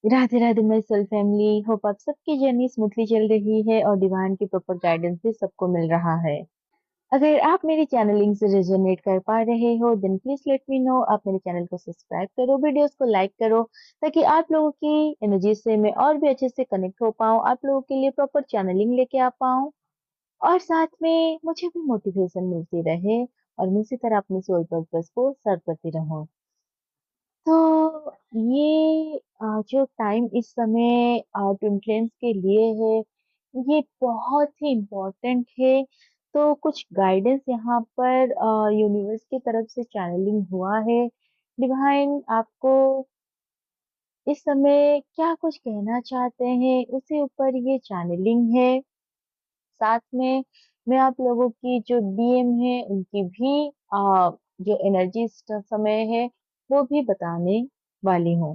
Radhe Radhe my soul family. Hope आप सबकी journey smoothly चल रही है और डिवाइन की प्रॉपर गाइडेंस भी सबको मिल रहा है। अगर आप मेरी चैनलिंग से रेजोनेट कर पा रहे हो then please let me know. आप मेरे चैनल को सब्सक्राइब करो, वीडियोस को लाइक करो, ताकि आप लोगों की एनर्जी से मैं और भी अच्छे से कनेक्ट हो पाऊँ, आप लोगों के लिए प्रॉपर चैनलिंग लेके आ पाऊँ और साथ में मुझे भी मोटिवेशन मिलती रहे और मैं इसी तरह अपने सोल पर्पस को सर्व करती रहूं। तो ये जो टाइम इस समय ट्विन फ्लेम्स के लिए है, ये बहुत ही इम्पोर्टेंट है। तो कुछ गाइडेंस यहाँ पर यूनिवर्स की तरफ से चैनलिंग हुआ है। डिवाइन आपको इस समय क्या कुछ कहना चाहते हैं उसके ऊपर ये चैनलिंग है। साथ में मैं आप लोगों की जो डीएम है उनकी भी जो एनर्जी इस समय है वो भी बताने वाली हूँ।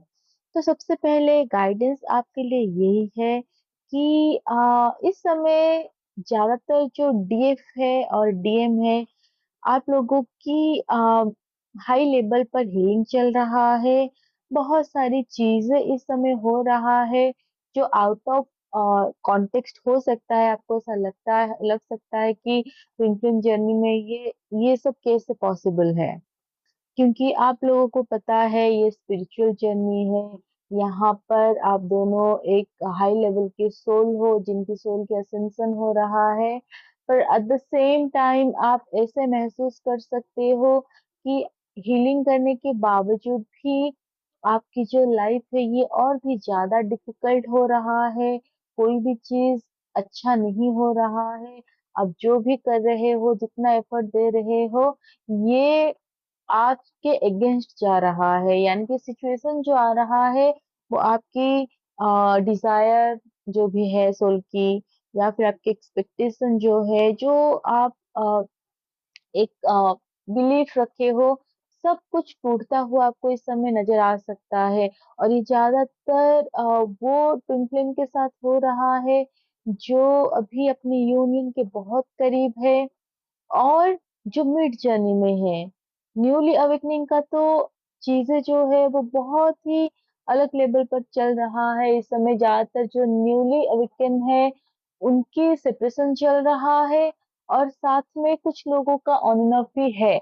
तो सबसे पहले गाइडेंस आपके लिए यही है कि इस समय ज्यादातर जो डीएफ है और डीएम है, आप लोगों की हाई लेवल पर हीलिंग चल रहा है। बहुत सारी चीजें इस समय हो रहा है जो आउट ऑफ कॉन्टेक्स्ट हो सकता है। आपको ऐसा लगता है, लग सकता है कि ट्विन जर्नी में ये सब कैसे पॉसिबल है, क्योंकि आप लोगों को पता है ये स्पिरिचुअल जर्नी है। यहाँ पर आप दोनों एक हाई लेवल के सोल हो जिनकी सोल के असेंशन हो रहा है, पर एट द सेम टाइम आप ऐसे महसूस कर सकते हो कि हीलिंग करने के बावजूद भी आपकी जो लाइफ है ये और भी ज्यादा डिफिकल्ट हो रहा है। कोई भी चीज अच्छा नहीं हो रहा है। आप जो भी कर रहे हो, जितना एफर्ट दे रहे हो, ये आपके अगेंस्ट जा रहा है। यानी कि सिचुएशन जो आ रहा है वो आपकी डिजायर जो भी है सोल की, या फिर आपकी एक्सपेक्टेशन जो है, जो आप एक बिलीफ रखे हो, सब कुछ टूटता हुआ आपको इस समय नजर आ सकता है। और ये ज्यादातर वो ट्विन फ्लेम के साथ हो रहा है जो अभी अपनी यूनियन के बहुत करीब है और जो मिड जर्नी में है। न्यूली अवेकनिंग का तो चीजें जो है वो बहुत ही अलग लेवल पर चल रहा है। इस समय ज्यादातर जो न्यूली अवेकन है उनकी सेपरेशन चल रहा है और साथ में कुछ लोगों का ऑन एंड ऑफ भी है।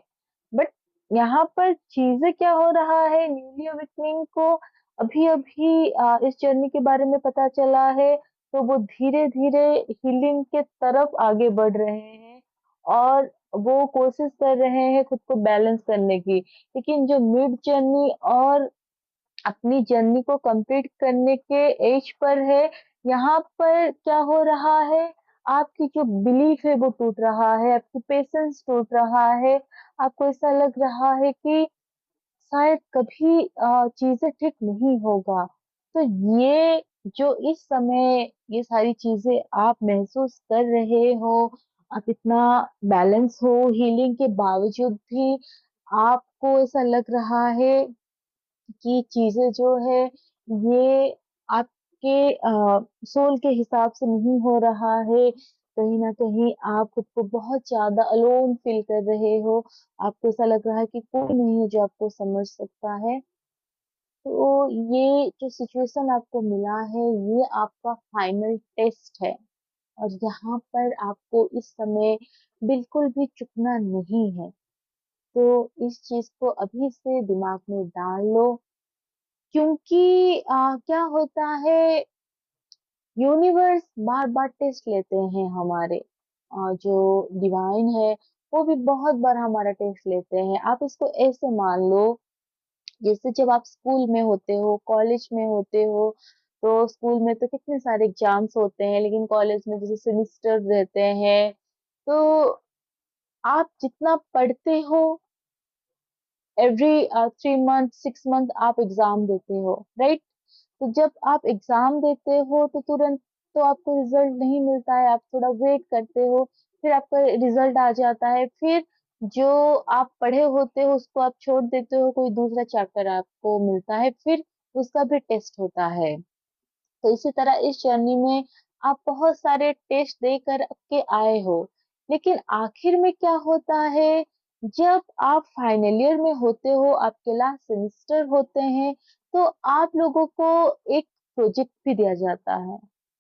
बट यहाँ पर चीजें क्या हो रहा है, न्यूली अवेकनिंग को अभी अभी इस जर्नी के बारे में पता चला है, तो वो धीरे धीरे हीलिंग के तरफ आगे बढ़ रहे हैं और वो कोशिश कर रहे हैं खुद को बैलेंस करने की। लेकिन जो मिड जर्नी और अपनी जर्नी को कंप्लीट करने के एज पर है, यहाँ पर क्या हो रहा है, आपकी जो बिलीफ है वो टूट रहा है, आपकी पेशेंस टूट रहा है। आपको ऐसा लग रहा है कि शायद कभी चीजें ठीक नहीं होगा। तो ये जो इस समय ये सारी चीजें आप महसूस कर रहे हो, आप इतना बैलेंस हो हीलिंग के बावजूद भी आपको ऐसा लग रहा है कि चीजें जो है ये आपके सोल के हिसाब से नहीं हो रहा है। कहीं ना कहीं आप खुद को बहुत ज्यादा अलोन फील कर रहे हो। आपको ऐसा लग रहा है कि कोई नहीं है जो आपको समझ सकता है। तो ये जो सिचुएशन आपको मिला है ये आपका फाइनल टेस्ट है और यहाँ पर आपको इस समय बिल्कुल भी चुकना नहीं है। तो इस चीज को अभी से दिमाग में डाल लो, क्योंकि क्या होता है, यूनिवर्स बार बार टेस्ट लेते हैं हमारे। जो डिवाइन है वो भी बहुत बार हमारा टेस्ट लेते हैं। आप इसको ऐसे मान लो, जैसे जब आप स्कूल में होते हो, कॉलेज में होते हो, तो स्कूल में तो कितने सारे एग्जाम्स होते हैं, लेकिन कॉलेज में जैसे सेमिस्टर रहते हैं। तो आप जितना पढ़ते हो, एवरी 3 मंथ 6 मंथ आप एग्जाम देते हो, राइट? तो जब आप एग्जाम देते हो तो तुरंत तो आपको रिजल्ट नहीं मिलता है, आप थोड़ा वेट करते हो, फिर आपका रिजल्ट आ जाता है। फिर जो आप पढ़े होते हो उसको आप छोड़ देते हो, कोई दूसरा चैप्टर आपको मिलता है, फिर उसका भी टेस्ट होता है। तो इसी तरह इस जर्नी में आप बहुत सारे टेस्ट दे कर के आए हो, लेकिन आखिर में क्या होता है, जब आप फाइनल ईयर में होते हो, आपके लास्ट सेमेस्टर होते हैं, तो आप लोगों को एक प्रोजेक्ट भी दिया जाता है।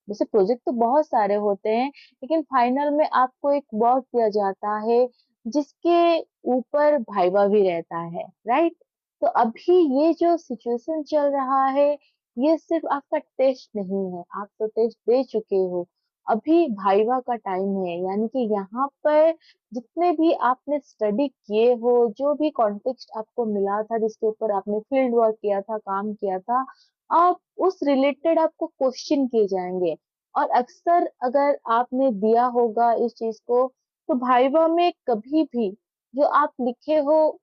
वैसे प्रोजेक्ट तो बहुत सारे होते हैं, लेकिन फाइनल में आपको एक वर्क दिया जाता है जिसके ऊपर वाइवा भी रहता है, राइट? तो अभी ये जो सिचुएशन चल रहा है, ये सिर्फ आपका टेस्ट नहीं है, आप तो टेस्ट दे चुके हो। अभी वाइवा का टाइम है, यानी कि यहाँ पर जितने भी आपने स्टडी किए हो, जो भी कॉन्टेक्स्ट आपको मिला था, जिसके ऊपर आपने फील्ड वर्क किया था, काम किया था, आप उस रिलेटेड आपको क्वेश्चन किए जाएंगे। और अक्सर अगर आपने दिया होगा इस चीज को, तो वाइवा में कभी भी जो आप लिखे हो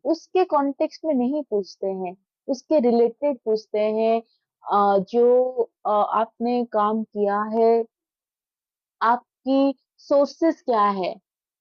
उसके कॉन्टेक्स्ट में नहीं पूछते हैं, उसके रिलेटेड पूछते हैं। जो आपने काम किया है, आपकी सोर्सेस क्या है।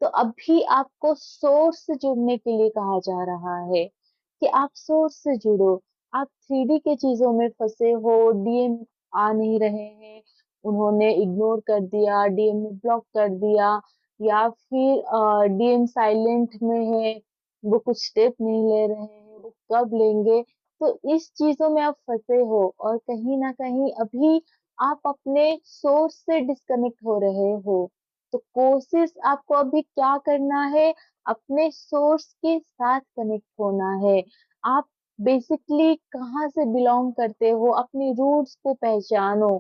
तो अभी आपको सोर्स से जुड़ने के लिए कहा जा रहा है कि आप सोर्स से जुड़ो। आप 3D के चीजों में फंसे हो, डीएम आ नहीं रहे हैं, उन्होंने इग्नोर कर दिया, डीएम ने ब्लॉक कर दिया, या फिर डीएम साइलेंट में है, वो कुछ स्टेप नहीं ले रहे हैं, वो कब लेंगे। तो इस चीजों में आप फंसे हो, और कहीं ना कहीं अभी आप अपने सोर्स से डिस्कनेक्ट हो रहे हो। तो कोशिश आपको अभी क्या करना है, अपने सोर्स के साथ कनेक्ट होना है। आप बेसिकली कहाँ से बिलोंग करते हो, अपने रूट्स को पहचानो।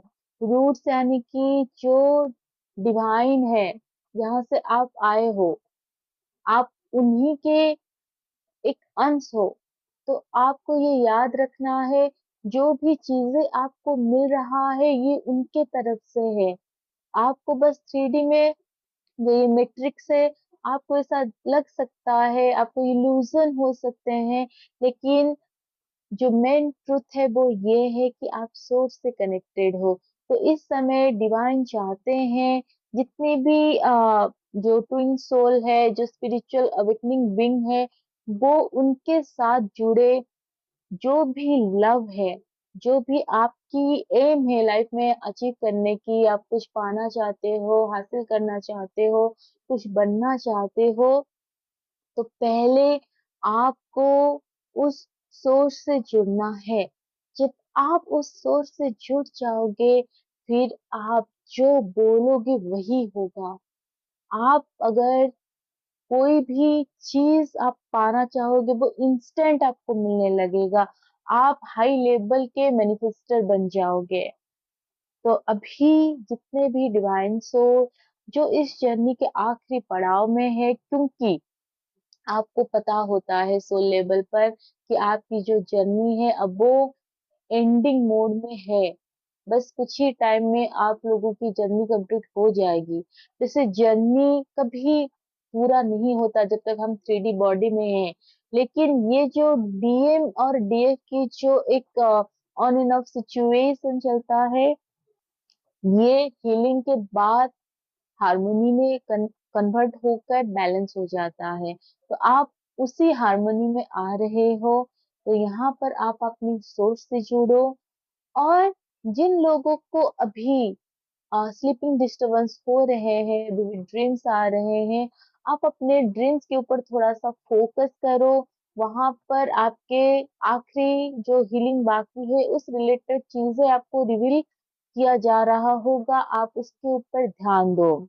रूट्स यानी कि जो डिवाइन है, जहाँ से आप आए हो, आप उन्हीं के एक अंश हो। तो आपको ये याद रखना है, जो भी चीजें आपको मिल रहा है ये उनके तरफ से है। आपको बस 3D में ये मैट्रिक्स है, आपको ऐसा लग सकता है, आपको इल्यूजन हो सकते हैं, लेकिन जो मेन ट्रुथ है वो ये है कि आप सोर्स से कनेक्टेड हो। तो इस समय डिवाइन चाहते हैं जितनी भी जो ट्विन सोल है, जो स्पिरिचुअल अवेकनिंग विंग है, वो उनके साथ जुड़े। जो भी लव है, जो भी आपकी एम है लाइफ में अचीव करने की, आप कुछ पाना चाहते हो, हासिल करना चाहते हो, कुछ बनना चाहते हो, तो पहले आपको उस सोर्स से जुड़ना है। जब आप उस सोर्स से जुड़ जाओगे, फिर आप जो बोलोगे वही होगा। आप अगर कोई भी चीज आप पाना चाहोगे, वो इंस्टेंट आपको मिलने लगेगा। आप हाई लेवल के मैनिफेस्टर बन जाओगे। तो अभी जितने भी डिवाइन सोल जो इस जर्नी के आखिरी पड़ाव में है, क्योंकि आपको पता होता है सोल लेवल पर कि आपकी जो जर्नी है अब वो एंडिंग मोड में है। बस कुछ ही टाइम में आप लोगों की जर्नी कंप्लीट हो जाएगी। जैसे जर्नी कभी पूरा नहीं होता जब तक हम 3D बॉडी में हैं, लेकिन ये जो डीएम और डीएफ की जो एक ऑन एंड ऑफ सिचुएशन चलता है, ये हीलिंग के बाद हार्मोनी में कन्वर्ट होकर बैलेंस हो जाता है। तो आप उसी हार्मोनी में आ रहे हो। तो यहाँ पर आप अपनी सोच से जुड़ो। और जिन लोगों को अभी स्लीपिंग डिस्टरबेंस हो रहे हैं, विविड ड्रीम्स आ रहे हैं, आप अपने ड्रीम्स के ऊपर थोड़ा सा फोकस करो। वहां पर आपके आखिरी जो हीलिंग बाकी है, उस रिलेटेड चीजें आपको रिवील किया जा रहा होगा, आप उसके ऊपर ध्यान दो।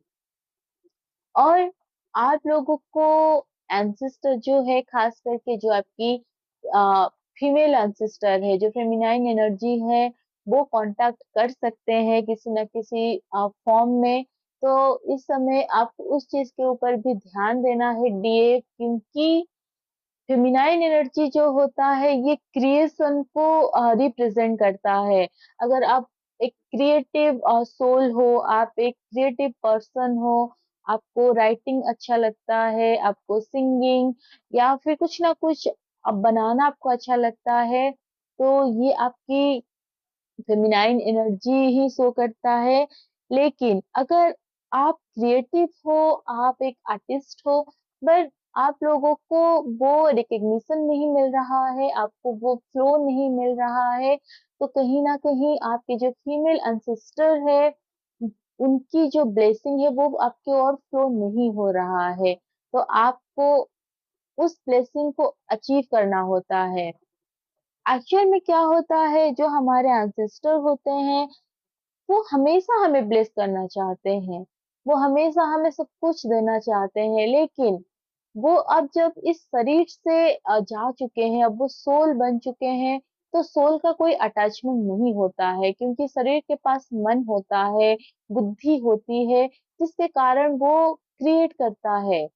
और आप लोगों को एंसेस्टर जो है, खास करके जो आपकी फीमेल एंसेस्टर है, जो फेमिनाइन एनर्जी है, वो कांटेक्ट कर सकते हैं किसी न किसी फॉर्म में। तो इस समय आपको उस चीज के ऊपर भी ध्यान देना है डीए, क्योंकि फेमिनाइन एनर्जी जो होता है ये क्रिएशन को रिप्रेजेंट करता है। अगर आप एक क्रिएटिव सोल हो, आप एक क्रिएटिव पर्सन हो, आपको राइटिंग अच्छा लगता है, आपको सिंगिंग या फिर कुछ ना कुछ अब बनाना आपको अच्छा लगता है, तो ये आपकी फेमिनाइन एनर्जी ही शो करता है। लेकिन अगर आप क्रिएटिव हो, आप एक आर्टिस्ट हो, बट आप लोगों को वो रिकग्निशन नहीं मिल रहा है, आपको वो फ्लो नहीं मिल रहा है, तो कहीं ना कहीं आपके जो फीमेल अनसिस्टर है, उनकी जो ब्लेसिंग है वो आपके ओर फ्लो नहीं हो रहा है। तो आपको उस ब्लेसिंग को अचीव करना होता है। एक्चुअल में क्या होता है, जो हमारे एंसेस्टर होते हैं वो हमेशा हमें ब्लेस करना चाहते हैं, वो हमेशा हमें सब कुछ देना चाहते हैं, लेकिन वो अब जब इस शरीर से जा चुके हैं, अब वो सोल बन चुके हैं, तो सोल का कोई अटैचमेंट नहीं होता है, क्योंकि शरीर के पास मन होता है, बुद्धि होती है, जिसके कारण वो क्रिएट करता है।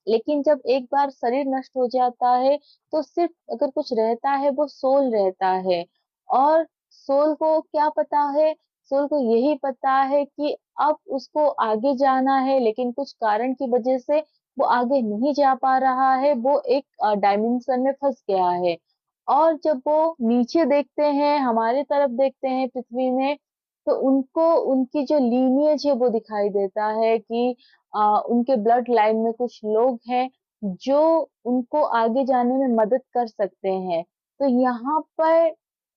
लेकिन जब एक बार शरीर नष्ट हो जाता है, तो सिर्फ अगर कुछ रहता है वो सोल रहता है। और सोल को क्या पता है, सोल को यही पता है कि अब उसको आगे जाना है, लेकिन कुछ कारण की वजह से वो आगे नहीं जा पा रहा है, वो एक डायमेंशन में फंस गया है। और जब वो नीचे देखते हैं, हमारी तरफ देखते हैं पृथ्वी में, तो उनको उनकी जो लीनियज है वो दिखाई देता है कि उनके ब्लड लाइन में कुछ लोग हैं जो उनको आगे जाने में मदद कर सकते हैं। तो यहाँ पर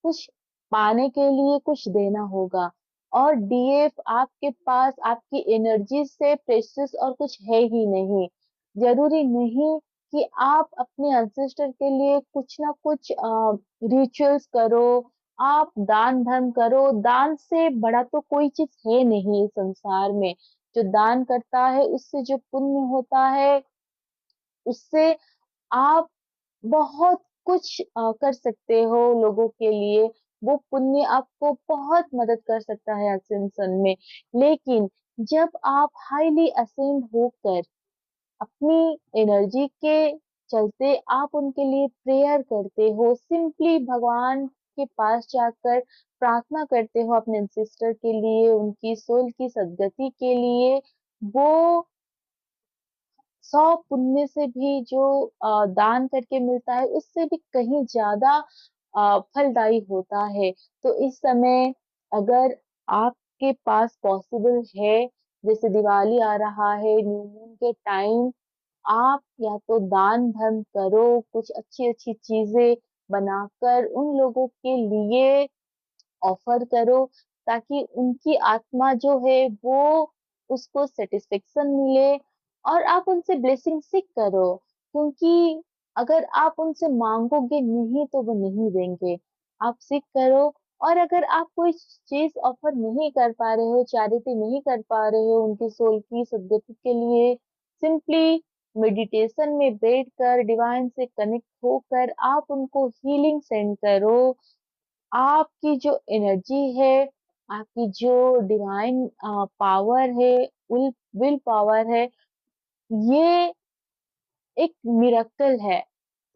कुछ पाने के लिए कुछ देना होगा। और डीएफ आपके पास आपकी एनर्जी से प्रेशियस और कुछ है ही नहीं। जरूरी नहीं कि आप अपने एंसेस्टर के लिए कुछ ना कुछ रिचुअल्स करो, आप दान धर्म करो। दान से बड़ा तो कोई चीज है नहीं इस संसार में। जो दान करता है उससे जो पुण्य होता है, उससे आप बहुत कुछ कर सकते हो लोगों के लिए। वो पुण्य आपको बहुत मदद कर सकता है असेंशन में। लेकिन जब आप हाईली असेंड होकर अपनी एनर्जी के चलते आप उनके लिए प्रेयर करते हो, सिंपली भगवान के पास जाकर प्रार्थना करते हो अपने सिस्टर के लिए, उनकी सोल की सद्गति के लिए, वो 100 पुण्य से भी जो दान करके मिलता है उससे भी कहीं ज्यादा फलदायी होता है। तो इस समय अगर आपके पास पॉसिबल है, जैसे दिवाली आ रहा है, न्यू मून के टाइम, आप या तो दान धर्म करो, कुछ अच्छी अच्छी चीजें बनाकर उन लोगों के लिए ऑफर करो, ताकि उनकी आत्मा जो है वो उसको सेटिस्फेक्शन मिले। और आप उनसे ब्लेसिंग सीख करो, क्योंकि अगर आप उनसे मांगोगे नहीं तो वो नहीं देंगे। आप सीख करो। और अगर आप कोई चीज ऑफर नहीं कर पा रहे हो, चैरिटी नहीं कर पा रहे हो उनकी सोल की सद्गति के लिए, सिंपली मेडिटेशन में बैठकर डिवाइन से कनेक्ट होकर आप उनको हीलिंग सेंड करो। आपकी जो एनर्जी है, आपकी जो डिवाइन पावर है, विल विल पावर है, ये एक मिरेकल है।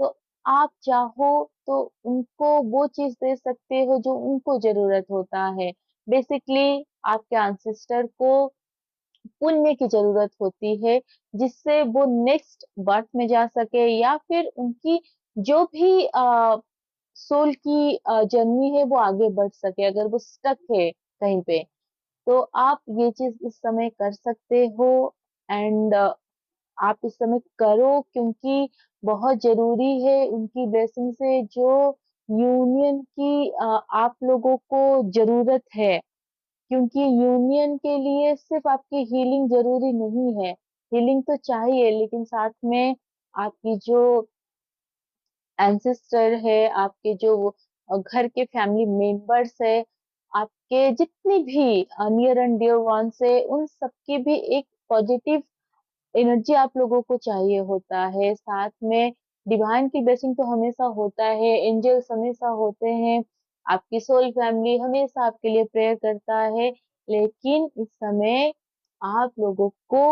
तो आप चाहो तो उनको वो चीज दे सकते हो जो उनको जरूरत होता है। बेसिकली आपके एंसेस्टर को पुण्य की जरूरत होती है, जिससे वो नेक्स्ट बर्थ में जा सके, या फिर उनकी जो भी सोल की जर्नी है वो आगे बढ़ सके, अगर वो स्टक है कहीं पे। तो आप ये चीज इस समय कर सकते हो। एंड आप इस समय करो, क्योंकि बहुत जरूरी है उनकी ब्लेसिंग से जो यूनियन की आप लोगों को जरूरत है। क्योंकि यूनियन के लिए सिर्फ आपकी हीलिंग जरूरी नहीं है, हीलिंग तो चाहिए, लेकिन साथ में आपकी जो एंसेस्टर है, आपके जो घर के फैमिली मेंबर्स है, आपके जितनी भी नियर एंड डियर वंस है, उन सबकी भी एक पॉजिटिव एनर्जी आप लोगों को चाहिए होता है। साथ में डिवाइन की ब्लेसिंग तो हमेशा होता है, एंजल्स हमेशा होते हैं, आपकी सोल फैमिली हमेशा आपके लिए प्रेयर करता है। लेकिन इस समय आप लोगों को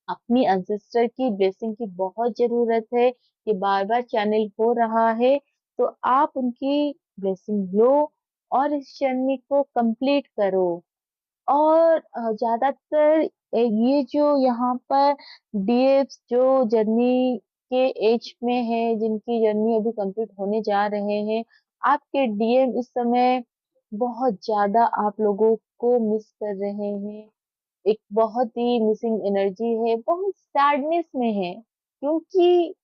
अपनी एंसेस्टर की ब्लेसिंग की बहुत जरूरत है। ये बार बार चैनल हो रहा है, तो आप उनकी ब्लेसिंग लो और इस जर्नी को कंप्लीट करो। और ज्यादातर ये जो यहाँ पर डीएफ्स जो जर्नी के एज में है, जिनकी जर्नी अभी कंप्लीट होने जा रहे हैं, आपके डीएम इस समय बहुत ज्यादा आप लोगों को मिस कर रहे हैं। एक बहुत ही मिसिंग एनर्जी है, बहुत सैडनेस में है, क्योंकि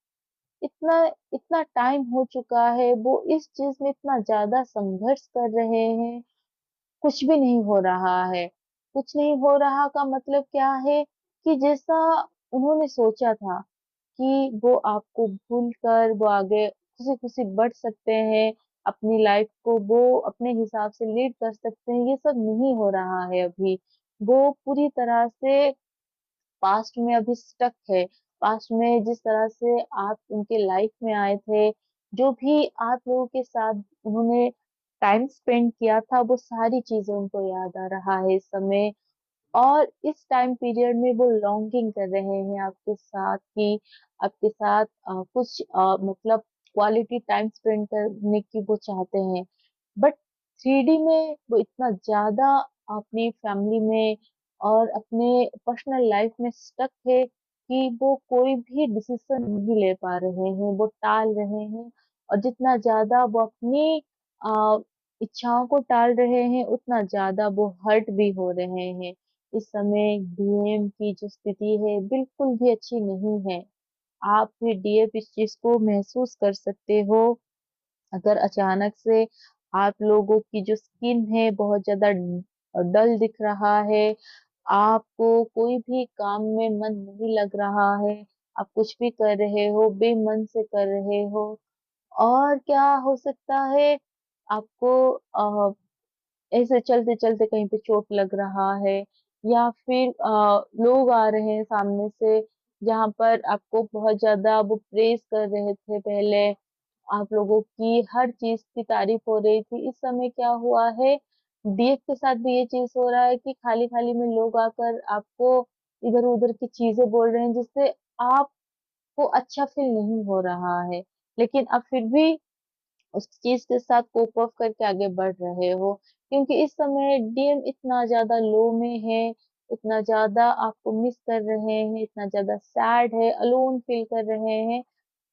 इतना इतना टाइम हो चुका है, वो इस चीज में इतना ज्यादा संघर्ष कर रहे हैं, कुछ भी नहीं हो रहा है। कुछ नहीं हो रहा का मतलब क्या है, कि जैसा उन्होंने सोचा था कि वो आपको भूल कर वो आगे खुशी-खुशी बढ़ सकते हैं, अपनी लाइफ को वो अपने हिसाब से लीड कर सकते हैं, ये सब नहीं हो रहा है अभी। वो पूरी तरह से पास्ट में अभी स्टक है। पास्ट में जिस तरह से आप उनके लाइफ में आए थे, जो भी आप लोगों के साथ उन्होंने टाइम स्पेंड किया था, वो सारी चीज़ें उनको याद आ रहा है इस समय। और इस टाइम पीरियड में वो लॉन्गिंग कर रहे हैं आपके साथ कि आपके साथ कुछ मतलब क्वालिटी टाइम स्पेंड करने की वो चाहते हैं। बट 3D में वो इतना ज़्यादा अपनी फैमिली में और अपने पर्सनल लाइफ में स्टक है कि वो कोई भी डिसीज़न नहीं ले पा रहे हैं, वो टाल रहे हैं और जितना ज़्यादा वो अपनी अ, इच्छाओं को टाल रहे हैं, उतना ज़्यादा वो हर्ट भी हो रहे हैं। इस समय डीएम की जो स्थिति है, बिल्कुल भी अच्छी नहीं है। आप भी डीएफ इस चीज़ को महसूस कर सकते हो। अगर अचानक से आप लोगों की जो स्किन है बहुत ज़्यादा डल दिख रहा है, आपको कोई भी काम में मन नहीं लग रहा है, आप कुछ भी कर रहे हो, बेमन से कर रहे हो और क्या हो सकता है आपको ऐसे चलते-चलते कहीं पे चोट लग रहा है या फिर लोग आ रहे हैं सामने से जहाँ पर आपको बहुत ज़्यादा वो प्रेज़ कर रहे थे पहले, आप लोगों की हर चीज़ की तारीफ़ हो रही थी। इस समय क्या हुआ है, डीएफ के साथ भी ये चीज़ हो रहा है कि खाली-खाली में लोग आकर आपको इधर-उधर की चीज़ें बोल रहे हैं जिससे आपको अच्छा फ़ील नहीं हो रहा है। लेकिन आप फिर भी उस चीज़ के साथ कोप अप करके आगे बढ़ रहे हो। क्योंकि इस समय डीएम इतना ज़्यादा लो में है, इतना ज़्यादा आपको मिस कर रहे हैं, इतना ज़्यादा सैड है, अलोन फ़ील कर रहे हैं।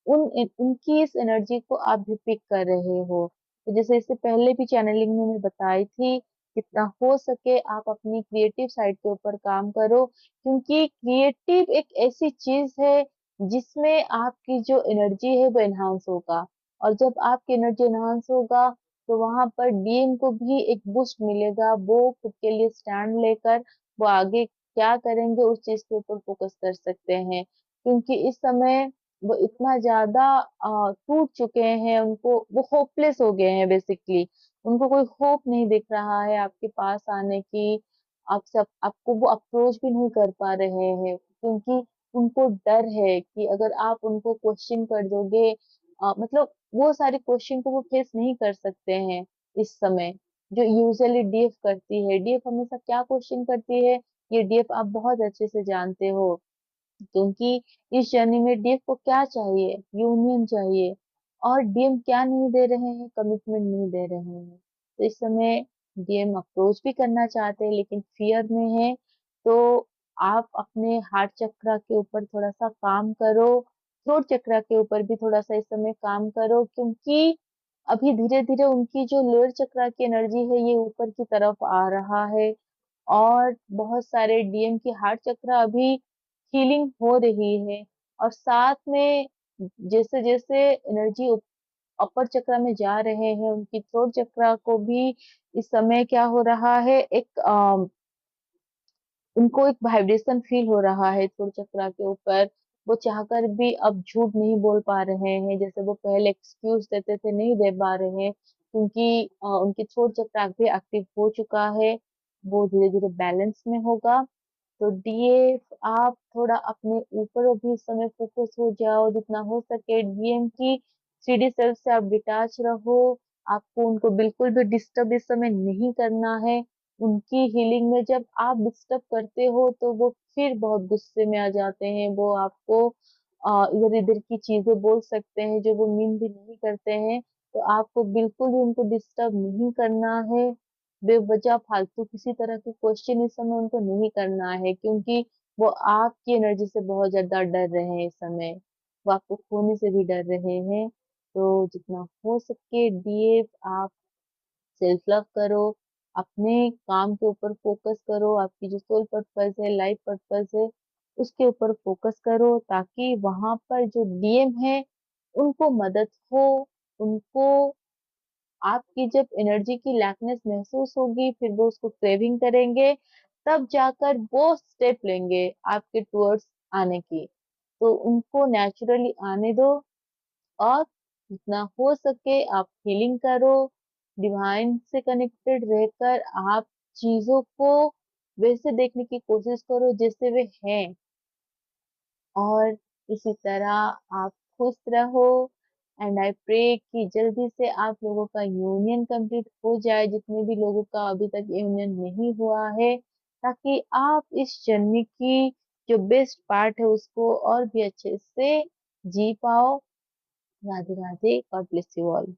उनकी इस एनर्जी को आप भी पिक कर रहे हो। तो जैसे इससे पहले भी चैनलिंग में मैं बताई थी, जितना हो सके आप अपनी क्रिएटिव साइड के ऊपर काम करो क्योंकि क्रिएटिव एक ऐसी चीज़ है, जिसमें आपकी जो एनर्जी है वो एनहांस होगा और जब आपकी एनर्जी एनहांस होगा, तो वहाँ पर डीएम को भी एक बूस्ट मिलेगा, वो खुद के लिए स्टैंड लेकर वो आगे क्या करेंगे उस चीज़ के ऊपर फ़ोकस कर सकते हैं। क्योंकि इस समय वो इतना ज़्यादा टूट चुके हैं, उनको वो होपलेस हो गए हैं बेसिकली। उनको कोई होप नहीं दिख रहा है आपके पास आने की, आपको वो अप्रोच भी नहीं कर पा रहे हैं क्योंकि उनको डर है कि अगर आप उनको क्वेश्चन कर दोगे मतलब वो सारे क्वेश्चन को वो फेस नहीं कर सकते हैं इस समय, जो यूजुअली डीएफ करती है। डीएफ हमेशा क्या क्वेश्चन करती है, ये डीएफ आप बहुत अच्छे से जानते हो। क्योंकि इस जर्नी में डीएफ को क्या चाहिए? यूनियन चाहिए और डीएम क्या नहीं दे रहे हैं? कमिटमेंट नहीं दे रहे हैं। तो इस समय डीएम अप्रोच भी करना चाहते हैं लेकिन फ़ियर में है, तो आप अपने हार्ट चक्रा के ऊपर थोड़ा-सा काम करो, थ्रोट चक्रा के ऊपर भी थोड़ा-सा इस समय काम करो क्योंकि अभी धीरे-धीरे उनकी जो लोअर चक्रा की एनर्जी है, ये ऊपर की तरफ आ रहा है। और बहुत सारे डीएम की हार्ट चक्र अभी हीलिंग हो रही है और साथ में जैसे-जैसे एनर्जी अपर चक्र में जा रहे हैं, उनकी थ्रोट चक्र को भी इस समय क्या हो रहा है एक उनको एक वाइब्रेशन फ़ील हो रहा है थ्रोट चक्र के ऊपर। वो चाहकर भी अब झूठ नहीं बोल पा रहे हैं, जैसे वो पहले एक्सक्यूज़ देते थे, नहीं दे पा रहे हैं क्योंकि उनकी थ्रोट चक्र भी एक्टिव हो चुका है। वो धीरे-धीरे बैलेंस में होगा। तो डीएफ आप थोड़ा अपने ऊपर अभी इस समय फ़ोकस हो जाओ, जितना हो सके डीएम की 3D सेल्फ से आप डिटैच रहो। आपको उनको बिल्कुल भी डिस्टर्ब इस समय नहीं करना है। उनकी हीलिंग में जब आप डिस्टर्ब करते हो, तो वो फिर बहुत गुस्से में आ जाते हैं। वो आपको इधर-इधर की चीज़ें बोल सकते हैं, जो वो मीन भी नहीं करते हैं। तो आपको बिल्कुल भी उनको डिस्टर्ब नहीं करना है। बेवजह फालतू किसी तरह के क्वेश्चन इस समय उनको नहीं करना है क्योंकि वो आपकी एनर्जी से बहुत ज़्यादा डर रहे हैं इस समय। वो आपको खोने से भी डर रहे हैं। तो जितना हो सके डीएफ आप सेल्फ लव करो, अपने काम के ऊपर फ़ोकस करो, आपकी जो सोल पर्पज़ है, लाइफ पर्पज़ है, उसके ऊपर फ़ोकस करो ताकि वहाँ पर जो डीएम है, उनको मदद हो, उनको आपकी जब एनर्जी की लैकनेस महसूस होगी, फिर वो उसको क्रेविंग करेंगे, तब जाकर वो स्टेप लेंगे आपके टुवर्ड्स आने की। तो उनको नेचुरली आने दो और जितना हो सके आप हीलिंग करो, डिवाइन से कनेक्टेड रहकर आप चीजों को वैसे देखने की कोशिश करो जैसे वे हैं, और इसी तरह आप खुश रहो। एंड आई प्रे कि जल्दी से आप लोगों का यूनियन कंप्लीट हो जाए, जितने भी लोगों का अभी तक यूनियन नहीं हुआ है, ताकि आप इस जर्नी की जो बेस्ट पार्ट है उसको और भी अच्छे से जी पाओ। Radhe Radhe, God bless you all.